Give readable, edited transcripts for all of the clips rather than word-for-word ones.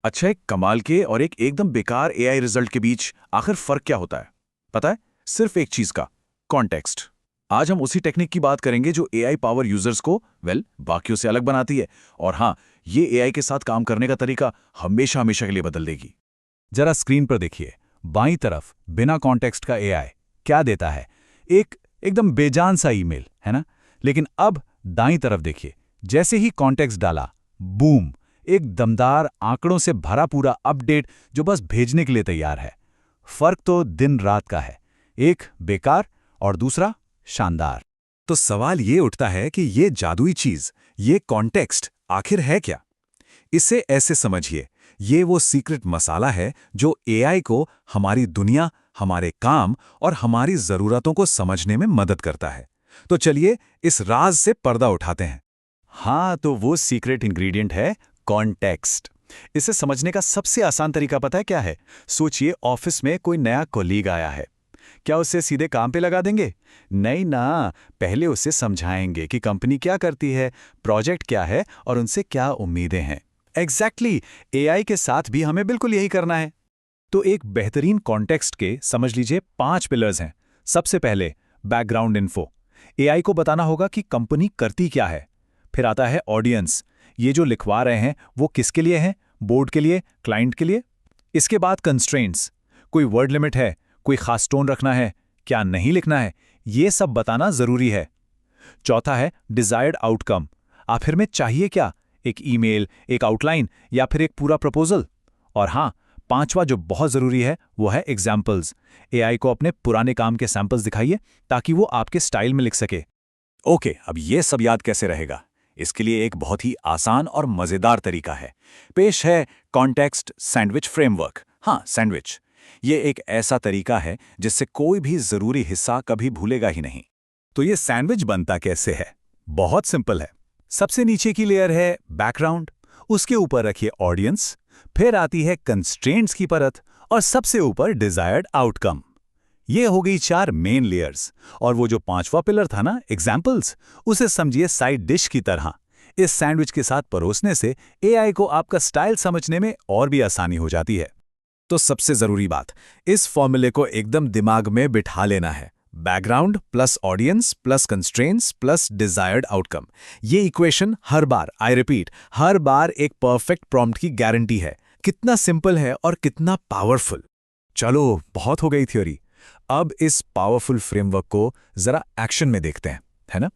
अच्छा, एक कमाल के और एक एकदम बेकार एआई रिजल्ट के बीच आखिर फर्क क्या होता है? पता है? सिर्फ एक चीज का, कॉन्टेक्स्ट। आज हम उसी टेक्निक की बात करेंगे जो एआई पावर यूजर्स को बाकियों से अलग बनाती है। और हाँ, ये एआई के साथ काम करने का तरीका हमेशा हमेशा के लिए बदल देगी। जरा स्क्रीन पर देखिए, बाईं तरफ बिना कॉन्टेक्स्ट का एआई क्या देता है? एक एकदम बेजान सा ईमेल, है ना? लेकिन अब दाईं तरफ देखिए, जैसे ही कॉन्टेक्स्ट डाला, बूम, एक दमदार आंकड़ों से भरा पूरा अपडेट जो बस भेजने के लिए तैयार है। फर्क तो दिन रात का है, एक बेकार और दूसरा शानदार। तो सवाल ये उठता है कि ये जादुई चीज, ये कॉन्टेक्स्ट आखिर है क्या? इसे ऐसे समझिए, ये वो सीक्रेट मसाला है जो एआई को हमारी दुनिया, हमारे काम और हमारी जरूरतों को समझने में मदद करता है। तो चलिए इस राज से पर्दा उठाते हैं। हाँ, तो वो सीक्रेट इंग्रेडिएंट है कॉन्टेक्स्ट। इसे समझने का सबसे आसान तरीका पता है क्या है? सोचिए, ऑफिस में कोई नया कोलीग आया है। क्या उसे सीधे काम पे लगा देंगे? नहीं ना, पहले उसे समझाएंगे कि कंपनी क्या करती है, प्रोजेक्ट क्या है और उनसे क्या उम्मीदें हैं। एग्जैक्टली, एआई के साथ भी हमें बिल्कुल यही करना है। तो एक बेहतरीन कॉन्टेक्स्ट के समझ लीजिए 5 पिलर्स हैं। सबसे पहले बैकग्राउंड इन्फो। एआई को बताना होगा कि कंपनी करती क्या है। फिर आता है ऑडियंस। ये जो लिखवा रहे हैं वो किसके लिए हैं? बोर्ड के लिए, क्लाइंट के लिए। इसके बाद कंस्ट्रेंट्स। कोई वर्ड लिमिट है, कोई खास टोन रखना है, क्या नहीं लिखना है, ये सब बताना जरूरी है। चौथा है डिजायर्ड आउटकम। आखिर में चाहिए क्या? एक ईमेल, एक आउटलाइन या फिर एक पूरा प्रपोजल? और हाँ, पांचवा जो बहुत जरूरी है वो है एग्जाम्पल्स। एआई को अपने पुराने काम के सैंपल्स दिखाइए ताकि वो आपके स्टाइल में लिख सके। ओके, अब ये सब याद कैसे रहेगा? इसके लिए एक बहुत ही आसान और मजेदार तरीका है। पेश है कॉन्टेक्स्ट सैंडविच फ्रेमवर्क। हाँ, सैंडविच। ये एक ऐसा तरीका है जिससे कोई भी जरूरी हिस्सा कभी भूलेगा ही नहीं। तो ये सैंडविच बनता कैसे है? बहुत सिंपल है। सबसे नीचे की लेयर है बैकग्राउंड, उसके ऊपर रखिए ऑडियंस, फिर आती है कंस्ट्रेंट्स की परत और सबसे ऊपर डिजायर्ड आउटकम। ये हो गई 4 मेन लेयर्स। और वो जो पांचवा पिलर था ना, एग्जाम्पल्स, उसे समझिए साइड डिश की तरह। इस सैंडविच के साथ परोसने से एआई को आपका स्टाइल समझने में और भी आसानी हो जाती है। तो सबसे जरूरी बात, इस फॉर्मूले को एकदम दिमाग में बिठा लेना है। Background plus audience plus constraints plus desired outcome. ये इक्वेशन हर बार, आई रिपीट, हर बार एक परफेक्ट प्रॉम्प्ट की गारंटी है। कितना सिंपल है और कितना पावरफुल। चलो, बहुत हो गई थ्योरी। अब इस पावरफुल फ्रेमवर्क को जरा एक्शन में देखते हैं, है ना?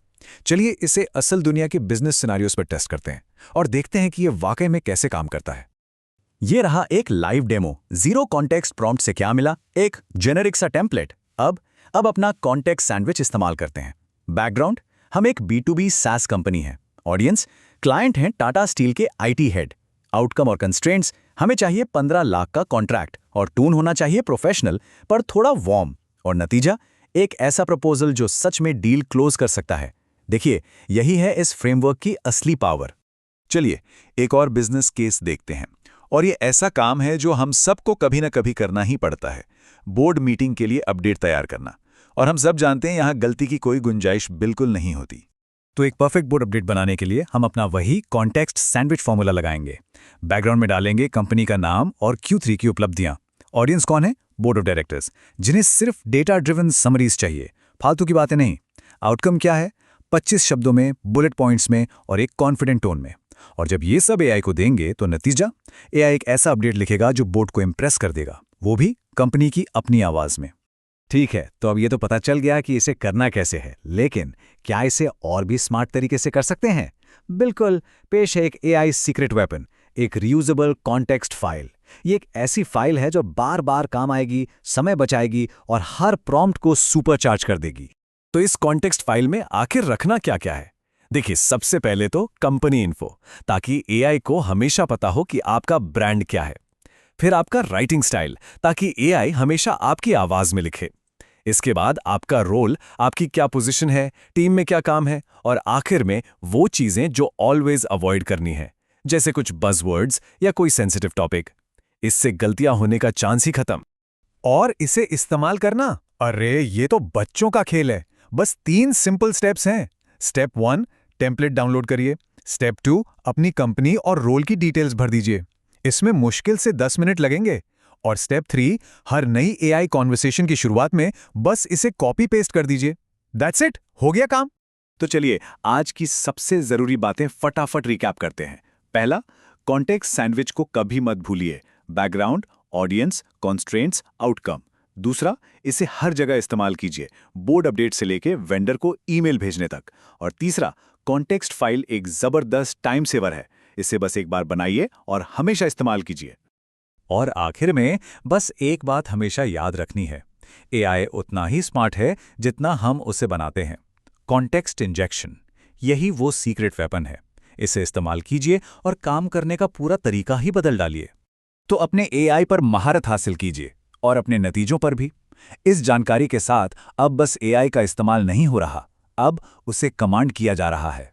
चलिए इसे असल दुनिया के बिजनेस सिनेरियोस पर टेस्ट करते हैं और देखते हैं कि ये वाकई में कैसे काम करता है। ये रहा एक live demo. Zero context prompt से क्या मिला? एक जेनेरिक सा टेम्पलेट। अब अपना कॉन्टेक्स्ट सैंडविच इस्तेमाल करते हैं। बैकग्राउंड, हम एक B2B SaaS कंपनी है। ऑडियंस, क्लाइंट हैं टाटा स्टील के IT हेड। आउटकम और कंस्ट्रेंट्स, हमें चाहिए 15 लाख का कॉन्ट्रैक्ट और टून होना चाहिए प्रोफेशनल पर थोड़ा वार्म। और नतीजा, एक ऐसा प्रपोजल जो सच में डील क्लोज कर सकता है। देखिए, यही है इस फ्रेमवर्क की असली पावर। चलिए एक और बिजनेस केस देखते हैं। और ये ऐसा काम है जो हम सबको कभी ना कभी करना ही पड़ता है। बोर्ड मीटिंग के लिए अपडेट तैयार करना। और हम सब जानते हैं यहाँ गलती की कोई गुंजाइश बिल्कुल नहीं होती। तो एक परफेक्ट बोर्ड अपडेट बनाने के लिए हम अपना वही कॉन्टेक्स्ट सैंडविच फॉर्मूला लगाएंगे। बैकग्राउंड में डालेंगे कंपनी का नाम और Q3 की उपलब्धियां। ऑडियंस कौन है? बोर्ड ऑफ डायरेक्टर्स, जिन्हें सिर्फ डेटा ड्रिवन समरीज चाहिए, फालतू की बातें नहीं। आउटकम क्या है? 25 शब्दों में, बुलेट पॉइंट्स में और एक कॉन्फिडेंट टोन में। और जब ये सब एआई को देंगे तो नतीजा, एआई एक ऐसा अपडेट लिखेगा जो बोर्ड को इंप्रेस कर देगा, वो भी कंपनी की अपनी आवाज में। ठीक है, तो अब ये तो पता चल गया कि इसे करना कैसे है, लेकिन क्या इसे और भी स्मार्ट तरीके से कर सकते हैं? बिल्कुल, पेश है एक एआई सीक्रेट वेपन, एक रीयूजेबल कॉन्टेक्स्ट फाइल। ये एक ऐसी फाइल है जो बार बार काम आएगी, समय बचाएगी और हर प्रॉम्प्ट को सुपरचार्ज कर देगी। तो इस कॉन्टेक्स्ट फाइल में आखिर रखना क्या क्या है? देखिए, सबसे पहले तो कंपनी इन्फो, ताकि एआई को हमेशा पता हो कि आपका ब्रांड क्या है। फिर आपका राइटिंग स्टाइल, ताकि एआई हमेशा आपकी आवाज में लिखे। इसके बाद आपका रोल, आपकी क्या पोजीशन है, टीम में क्या काम है, और आखिर में वो चीजें जो ऑलवेज अवॉइड करनी है, जैसे कुछ बज़वर्ड्स या कोई सेंसिटिव टॉपिक। इससे गलतियां होने का चांस ही खत्म। और इसे इस्तेमाल करना, अरे ये तो बच्चों का खेल है। बस 3 सिंपल स्टेप्स हैं। स्टेप 1, टेम्पलेट डाउनलोड करिए। स्टेप 2, अपनी कंपनी और रोल की डिटेल्स भर दीजिए। इसमें मुश्किल से 10 मिनट लगेंगे। और स्टेप 3, हर नई एआई कॉन्वर्सेशन की शुरुआत में बस इसे कॉपी पेस्ट कर दीजिए। दैट्स इट, हो गया काम। तो चलिए आज की सबसे जरूरी बातें फटाफट रिकैप करते हैं। पहला, कॉन्टेक्स्ट सैंडविच को कभी मत भूलिए। Background, audience, constraints, outcome. दूसरा, इसे हर जगह इस्तेमाल कीजिए, बोर्ड अपडेट से लेके वेंडर को ईमेल भेजने तक। और तीसरा, कॉन्टेक्स्ट फाइल एक जबरदस्त टाइम सेवर है, इसे बस एक बार बनाइए और हमेशा इस्तेमाल कीजिए। और आखिर में बस एक बात हमेशा याद रखनी है, एआई उतना ही स्मार्ट है जितना हम उसे बनाते हैं। कॉन्टेक्स्ट इंजेक्शन, यही वो सीक्रेट वेपन है। इसे इस्तेमाल कीजिए और काम करने का पूरा तरीका ही बदल डालिए। तो अपने एआई पर महारत हासिल कीजिए और अपने नतीजों पर भी। इस जानकारी के साथ अब बस एआई का इस्तेमाल नहीं हो रहा, अब उसे कमांड किया जा रहा है।